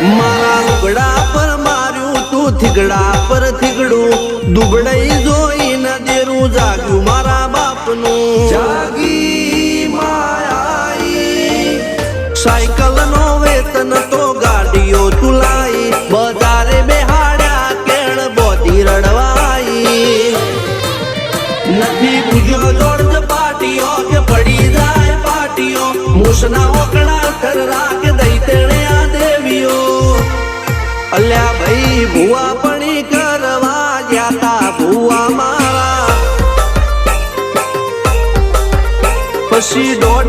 મારા લુગડા પર માર્યું તું થીગડા પર થીગડું દુબડાઈ જોઈને દેરું જાગ્યું મારા બાપનું જાગી માયાઈ સાયકલ નો વેતન તો ગાડીઓ તુલાઈ બજારે બેહાડ્યા કેળ બોધી રડવાઈ નથી પૂજ્યો જોડજ પાટીઓ કે પડી જાય પાટીઓ મૂસના ઓકડા થરરા કે દઈ તેણે આ દેવીઓ અલ્યા ભાઈ ભુવા પણી કરવા ગયા તા ભુવા મારા પછી 1.5